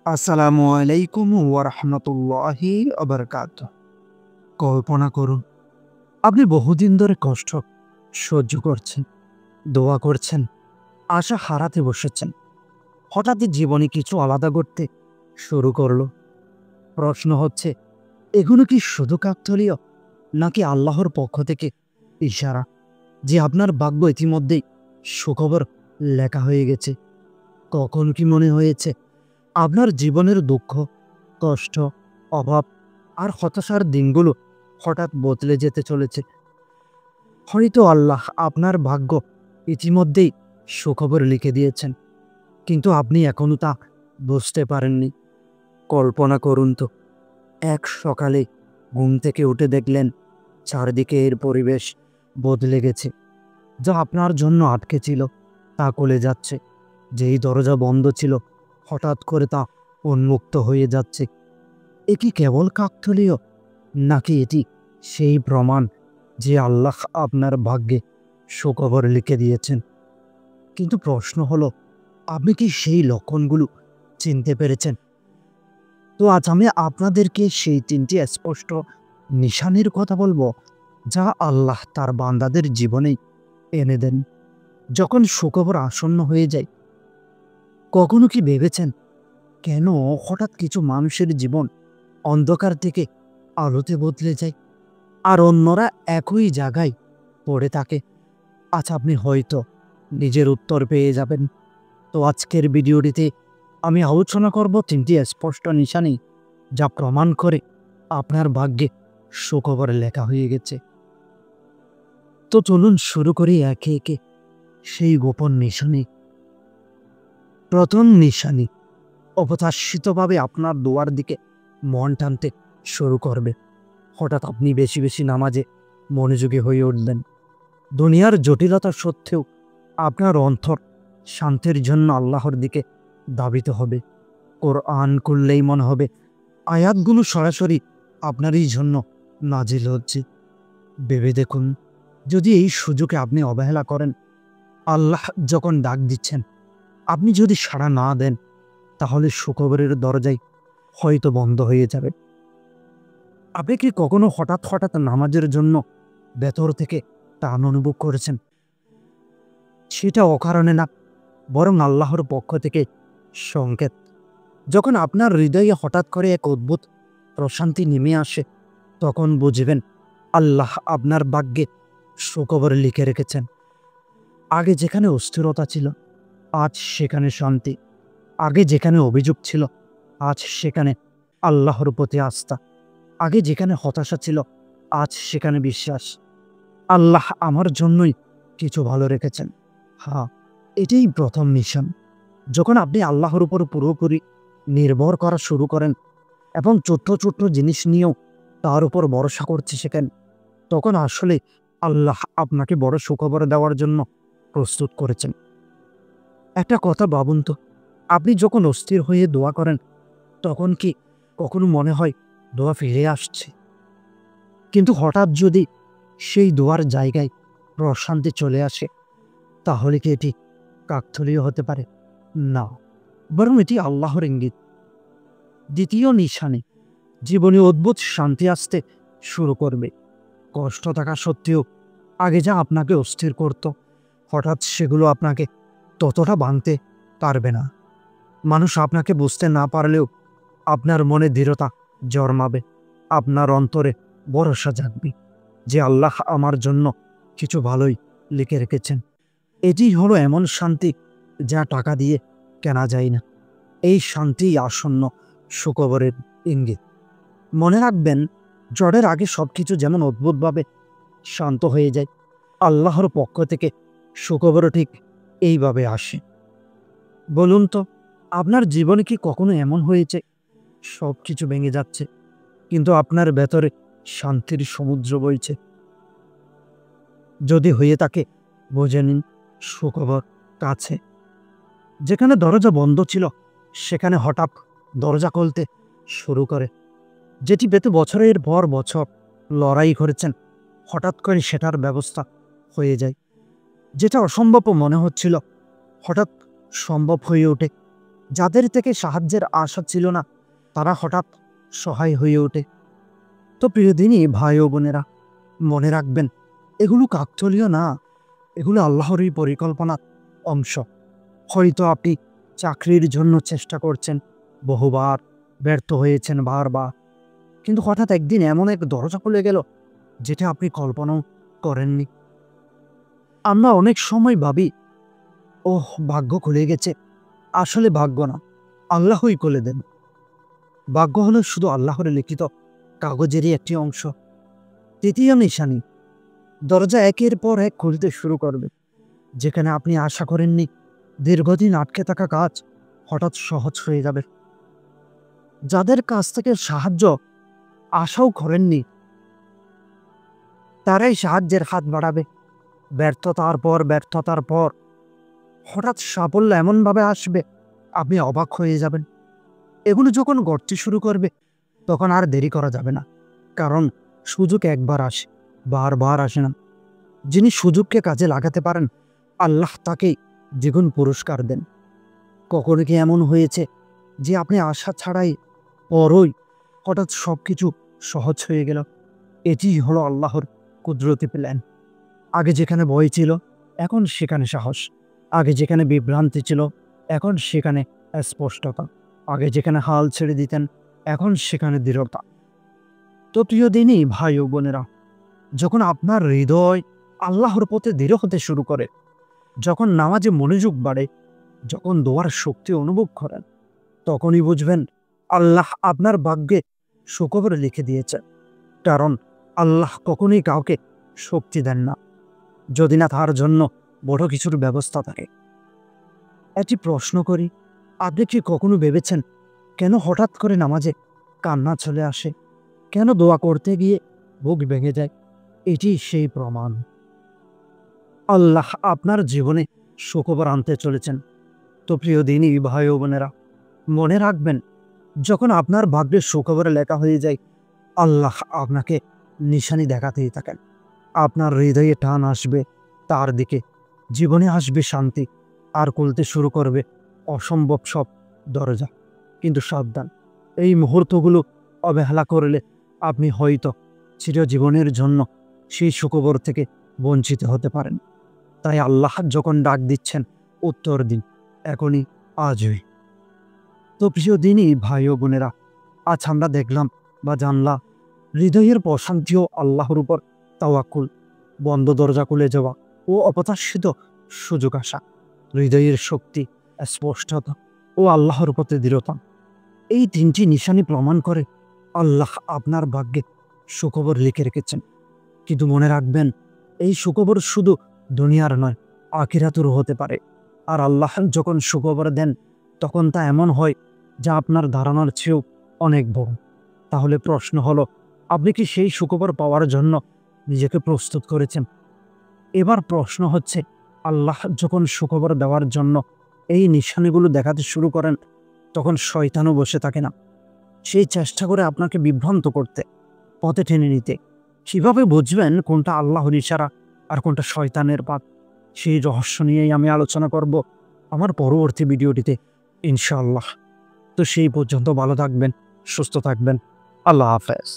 আসসালামু আলাইকুম ওয়া রাহমাতুল্লাহি ওয়া বারাকাতুহু। কল্পনা করুন, আপনি বহুদিন ধরে কষ্ট সহ্য করছেন, দোয়া করছেন, আশা হারাতে বসেছেন। হঠাৎই জীবনে কিছু আলাদা করতে শুরু করলো। প্রশ্ন হচ্ছে, এগুলো কি শুধু কাকতালীয়, নাকি আল্লাহর পক্ষ থেকে ইশারা যে আপনার ভাগ্য ইতিমধ্যেই সুখবর লেখা হয়ে গেছে? কখন কি মনে হয়েছে আপনার জীবনের দুঃখ, কষ্ট, অভাব আর হতাশার দিনগুলো হঠাৎ বদলে যেতে চলেছে? হয়তো আল্লাহ আপনার ভাগ্য ইতিমধ্যেই সুখবর লিখে দিয়েছেন, কিন্তু আপনি এখনো তা বুঝতে পারেননি। কল্পনা করুন তো, এক সকালে ঘুম থেকে উঠে দেখলেন চারদিকে এর পরিবেশ বদলে গেছে। যা আপনার জন্য আটকে ছিল তা খুলে যাচ্ছে। যেই দরজা বন্ধ ছিল হঠাৎ করে তা উন্মুক্ত হয়ে যাচ্ছে। এ কি কেবল কাকতালীয়, নাকি এটি সেই প্রমাণ যে আল্লাহ আপনার ভাগ্যে সুখবর লিখে দিয়েছেন? কিন্তু প্রশ্ন হলো, আপনি কি সেই লক্ষণগুলো চিনতে পেরেছেন? তো আজ আমি আপনাদেরকে সেই ৩টি স্পষ্ট নিশানির কথা বলবো, যা আল্লাহ তার বান্দাদের জীবনেই এনে দেন যখন সুখবর আসন্ন হয়ে যায়। কখনো কি ভেবেছেন কেন হঠাৎ কিছু মানুষের জীবন অন্ধকার থেকে আলোতে বদলে যায়, আর অন্যরা একই জায়গায় পড়ে থাকে? আজ আপনি হয়তো নিজের উত্তর পেয়ে যাবেন। তো আজকের ভিডিওটিতে আমি আলোচনা করব ৩টি স্পষ্ট নিশানি, যা প্রমাণ করে আপনার ভাগ্যে সুখবর লেখা হয়ে গেছে। তো চলুন শুরু করি একে একে সেই গোপন নিশানি। প্রথম নিশানি, অপ্রত্যাশিতভাবে আপনার দোয়ার দিকে মন টানতে শুরু করবে। হঠাৎ আপনি বেশি বেশি নামাজে মনোযোগী হয়ে উঠলেন। দুনিয়ার জটিলতা সত্ত্বেও আপনার অন্তর শান্তির জন্য আল্লাহর দিকে ধাবিত হবে। কোরআন খুললেই মনে হবে আয়াতগুলো সরাসরি আপনারই জন্য নাজিল হচ্ছে। ভেবে দেখুন, যদি এই সুযোগে আপনি অবহেলা করেন, আল্লাহ যখন ডাক দিচ্ছেন আপনি যদি সাড়া না দেন, তাহলে সুখবরের দরজাই হয়তো বন্ধ হয়ে যাবে। আপনি কি কখনো হঠাৎ হঠাৎ নামাজের জন্য ভেতর থেকে টান অনুভব করেছেন? সেটা অকারণে না, বরং আল্লাহর পক্ষ থেকে সংকেত। যখন আপনার হৃদয়ে হঠাৎ করে এক অদ্ভুত প্রশান্তি নেমে আসে, তখন বুঝবেন আল্লাহ আপনার ভাগ্যে সুখবর লিখে রেখেছেন। আগে যেখানে অস্থিরতা ছিল, আজ সেখানে শান্তি। আগে যেখানে অভিযোগ ছিল, আজ সেখানে আল্লাহর প্রতি আস্থা। আগে যেখানে হতাশা ছিল, আজ সেখানে বিশ্বাস। আল্লাহ আমার জন্যই কিছু ভালো রেখেছেন। হ্যাঁ, এটাই প্রথম নিশান। যখন আপনি আল্লাহর উপর পুরোপুরি নির্ভর করা শুরু করেন এবং ছোট্ট ছোট্ট জিনিস নিয়েও তার উপর ভরসা করতে শেখেন, তখন আসলে আল্লাহ আপনাকে বড় সুখবর দেওয়ার জন্য প্রস্তুত করেছেন। একটা কথা ভাবুন তো, আপনি যখন অস্থির হয়ে দোয়া করেন, তখন কি কখনো মনে হয় দোয়া ফিরে আসছে? কিন্তু হঠাৎ যদি সেই দোয়ার জায়গায় প্রশান্তি চলে আসে, তাহলে কি এটি কাকতালীয় হতে পারে? না, বরং এটি আল্লাহর ইঙ্গিত। দ্বিতীয় নিশানি, জীবনে অদ্ভুত শান্তি আসতে শুরু করবে। কষ্ট থাকা সত্ত্বেও আগে যা আপনাকে অস্থির করত, হঠাৎ সেগুলো আপনাকে ততটা ভাঙতে পারবে না। মানুষ আপনাকে বুঝতে না পারলেও আপনার মনে দৃঢ়তা জন্মাবে। আপনার অন্তরে ভরসা জাগবে যে আল্লাহ আমার জন্য কিছু ভালোই লিখে রেখেছেন। এটি হলো এমন শান্তি যা টাকা দিয়ে কেনা যায় না। এই শান্তিই আসন্ন সুখবরের ইঙ্গিত। মনে রাখবেন, ঝড়ের আগে সবকিছু যেমন অদ্ভুতভাবে শান্ত হয়ে যায়, আল্লাহর পক্ষ থেকে সুখবরও ঠিক এইভাবে আসে। বলুন তো, আপনার জীবনে কি কখনো এমন হয়েছে সবকিছু ভেঙে যাচ্ছে, কিন্তু আপনার ভেতরে শান্তির সমুদ্র বইছে? যদি হয়ে থাকে, বুঝে নিন সুখবর কাছে। যেখানে দরজা বন্ধ ছিল, সেখানে হঠাৎ দরজা খুলতে শুরু করে। যেটি পেতে বছরের পর বছর লড়াই করেছেন, হঠাৎ করে সেটার ব্যবস্থা হয়ে যায়। যেটা অসম্ভব মনে হচ্ছিল, হঠাৎ সম্ভব হয়ে ওঠে। যাদের থেকে সাহায্যের আশা ছিল না তারা হঠাৎ সহায় হয়ে ওঠে। তো প্রিয় দিনই ভাই ও বোনেরা, মনে রাখবেন এগুলো কাকতালীয় না, এগুলো আল্লাহরই পরিকল্পনার অংশ। হয়তো আপনি চাকরির জন্য চেষ্টা করছেন, বহুবার ব্যর্থ হয়েছেন বারবার, কিন্তু হঠাৎ একদিন এমন এক দরজা খুলে গেল যেটা আপনি কল্পনাও করেননি। আমরা অনেক সময় ভাবি, ওহ ভাগ্য খুলে গেছে। আসলে ভাগ্য না, আল্লাহই খুলে দেন। ভাগ্য হলো শুধু আল্লাহর লিখিত কাগজেরই একটি অংশ। তৃতীয় নিশানি, দরজা একের পর এক খুলতে শুরু করবে। যেখানে আপনি আশা করেননি, দীর্ঘদিন আটকে থাকা কাজ হঠাৎ সহজ হয়ে যাবে। যাদের কাছ থেকে সাহায্য আশাও করেননি, তারাই সাহায্যের হাত বাড়াবে। ব্যর্থতার পর হঠাৎ সাফল্য এমনভাবে আসবে আপনি অবাক হয়ে যাবেন। এগুলো যখন ঘটতে শুরু করবে তখন আর দেরি করা যাবে না, কারণ সুযোগ একবার আসে, বারবার আসে না। যিনি সুযোগকে কাজে লাগাতে পারেন আল্লাহ তাকেই দ্বিগুণ পুরস্কার দেন। কখনো কি এমন হয়েছে যে আপনি আশা ছাড়াই পরই হঠাৎ সবকিছু সহজ হয়ে গেল? এটি হলো আল্লাহর কুদরতি প্ল্যান। আগে যেখানে ভয় ছিল এখন সেখানে সাহস, আগে যেখানে বিভ্রান্তি ছিল এখন সেখানে স্পষ্টতা, আগে যেখানে হাল ছেড়ে দিতেন এখন সেখানে দৃঢ়তা। তো প্রিয় দিনই ভাই ও বোনেরা, যখন আপনার হৃদয় আল্লাহর পথে দৃঢ় হতে শুরু করে, যখন নামাজে মনোযোগ বাড়ে, যখন দোয়ার শক্তি অনুভব করেন, তখনই বুঝবেন আল্লাহ আপনার ভাগ্যে সুখবর লিখে দিয়েছে। কারণ আল্লাহ কখনোই কাউকে শক্তি দেন না যদি না তার জন্য বড় কিছুর ব্যবস্থা থাকে। একটি প্রশ্ন করি, আপনি কি কখনো ভেবেছেন কেন হঠাৎ করে নামাজে কান্না চলে আসে? কেন দোয়া করতে গিয়ে বুক ভেঙে যায়? এটি সেই প্রমাণ আল্লাহ আপনার জীবনে সুখবর আনতে চলেছেন। তো প্রিয় দিনই ভাই ও বোনেরা, মনে রাখবেন যখন আপনার ভাগ্যে সুখবর লেখা হয়ে যায় আল্লাহ আপনাকে নিশানি দেখাতেই থাকেন। আপনার হৃদয়ে টান আসবে তার দিকে, জীবনে আসবে শান্তি, আর খুলতে শুরু করবে অসম্ভব সব দরজা। কিন্তু সাবধান, এই মুহূর্তগুলো অবহেলা করলে আপনি হয়তো চিরজীবনের জন্য সেই সুখবর থেকে বঞ্চিত হতে পারেন। তাই আল্লাহ যখন ডাক দিচ্ছেন উত্তর দিন, এখনই, আজই। তো প্রিয় দিনই ভাই ও বোনেরা, আজ আমরা দেখলাম বা জানলাম হৃদয়ের প্রশান্তি ও আল্লাহর উপর তাওয়াক্কুল, বন্ধ দরজা খুলে যাওয়া ও অপ্রত্যাশিত সুযোগ আসা, হৃদয়ের শক্তি, স্পষ্টতা ও আল্লাহর প্রতি দৃঢ়তা। এই তিনটি নিশানি প্রমাণ করে আল্লাহ আপনার ভাগ্যে সুখবর লিখে রেখেছেন। কিন্তু মনে রাখবেন এই সুখবর শুধু দুনিয়ার নয়, আখিরাতেরও হতে পারে। আর আল্লাহ যখন সুখবর দেন তখন তা এমন হয় যা আপনার ধারণার চেয়েও অনেক বড়। তাহলে প্রশ্ন হলো, আপনি কি সেই সুখবর পাওয়ার জন্য নিজেকে প্রস্তুত করেছেন? এবার প্রশ্ন হচ্ছে, আল্লাহ যখন সুখবর দেওয়ার জন্য এই নিশানিগুলো দেখাতে শুরু করেন তখন শয়তানও বসে থাকে না। সেই চেষ্টা করে আপনাকে বিভ্রান্ত করতে, পথে টেনে নিতে। কিভাবে বুঝবেন কোনটা আল্লাহর ইশারা আর কোনটা শয়তানের পাত? সেই রহস্য নিয়েই আমি আলোচনা করব আমার পরবর্তী ভিডিওটিতে ইনশাআল্লাহ। তো সেই পর্যন্ত ভালো থাকবেন, সুস্থ থাকবেন। আল্লাহ হাফেজ।